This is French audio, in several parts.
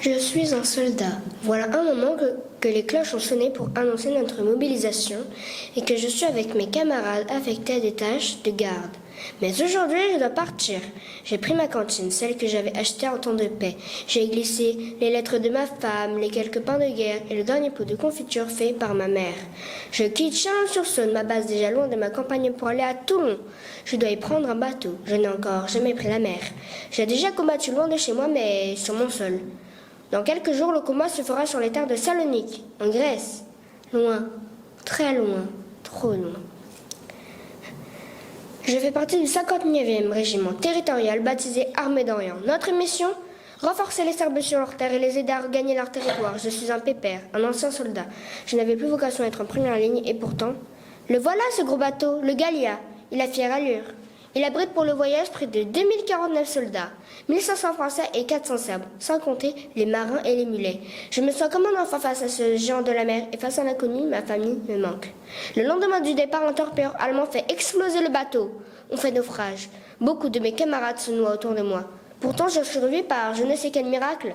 Je suis un soldat. Voilà un moment que les cloches ont sonné pour annoncer notre mobilisation et que je suis avec mes camarades affectés à des tâches de garde. Mais aujourd'hui, je dois partir. J'ai pris ma cantine, celle que j'avais achetée en temps de paix. J'ai glissé les lettres de ma femme, les quelques pains de guerre et le dernier pot de confiture fait par ma mère. Je quitte Chalon-sur-Saône, ma base déjà loin de ma campagne pour aller à Toulon. Je dois y prendre un bateau. Je n'ai encore jamais pris la mer. J'ai déjà combattu loin de chez moi, mais sur mon sol. Dans quelques jours, le combat se fera sur les terres de Salonique, en Grèce. Loin, très loin, trop loin. Je fais partie du 59e régiment territorial baptisé Armée d'Orient. Notre mission, renforcer les Serbes sur leur terre et les aider à regagner leur territoire. Je suis un pépère, un ancien soldat. Je n'avais plus vocation à être en première ligne et pourtant, le voilà ce gros bateau, le Gallia. Il a fière allure. Il abrite pour le voyage près de 2049 soldats, 1500 Français et 400 Serbes, sans compter les marins et les mulets. Je me sens comme un enfant face à ce géant de la mer et face à l'inconnu, ma famille me manque. Le lendemain du départ, un torpilleur allemand fait exploser le bateau. On fait naufrage. Beaucoup de mes camarades se noient autour de moi. Pourtant, je survis par je ne sais quel miracle.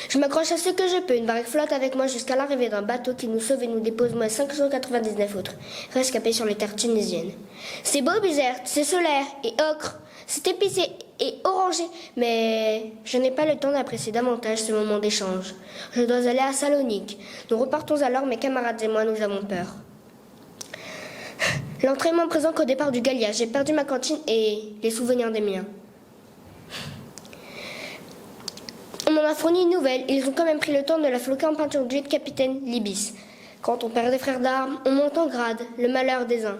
Je m'accroche à ce que je peux. Une barque flotte avec moi jusqu'à l'arrivée d'un bateau qui nous sauve et nous dépose moins 599 autres, rescapés sur les terres tunisiennes. C'est beau, Bizerte, c'est solaire et ocre, c'est épicé et orangé, mais je n'ai pas le temps d'apprécier davantage ce moment d'échange. Je dois aller à Salonique. Nous repartons alors, mes camarades et moi, nous avons peur. L'entraînement présent qu'au départ du Gallia. J'ai perdu ma cantine et les souvenirs des miens. On m'en a fourni une nouvelle. Ils ont quand même pris le temps de la floquer en peinture de capitaine Libis. Quand on perd des frères d'armes, on monte en grade, le malheur des uns.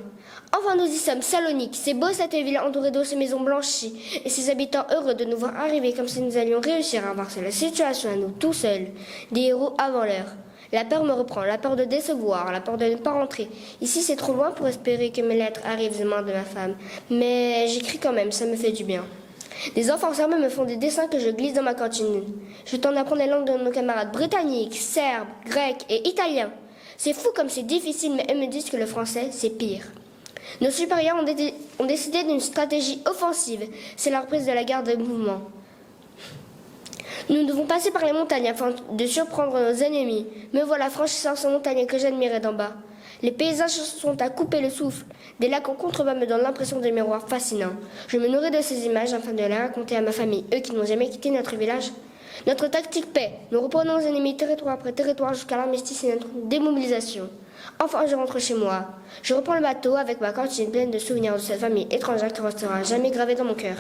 Enfin, nous y sommes, Salonique. C'est beau cette ville entourée d'eau, ses maisons blanchies, et ses habitants heureux de nous voir arriver comme si nous allions réussir à inverser la situation à nous tout seuls, des héros avant l'heure. La peur me reprend, la peur de décevoir, la peur de ne pas rentrer. Ici, c'est trop loin pour espérer que mes lettres arrivent aux mains de ma femme. Mais j'écris quand même, ça me fait du bien. Des enfants serbes me font des dessins que je glisse dans ma cantine. Je tente d'apprendre les langues de nos camarades britanniques, serbes, grecs et italiens. C'est fou comme c'est difficile, mais eux me disent que le français, c'est pire. Nos supérieurs ont décidé d'une stratégie offensive. C'est la reprise de la guerre de mouvement. Nous devons passer par les montagnes afin de surprendre nos ennemis. Me voilà franchissant ces montagnes que j'admirais d'en bas. Les paysages sont à couper le souffle. Des lacs en contrebas me donnent l'impression de miroirs fascinants. Je me nourris de ces images afin de les raconter à ma famille, eux qui n'ont jamais quitté notre village. Notre tactique paie. Nous reprenons nos ennemis territoire après territoire jusqu'à l'armistice et notre démobilisation. Enfin, je rentre chez moi. Je reprends le bateau avec ma cantine pleine de souvenirs de cette famille étrangère qui restera jamais gravée dans mon cœur.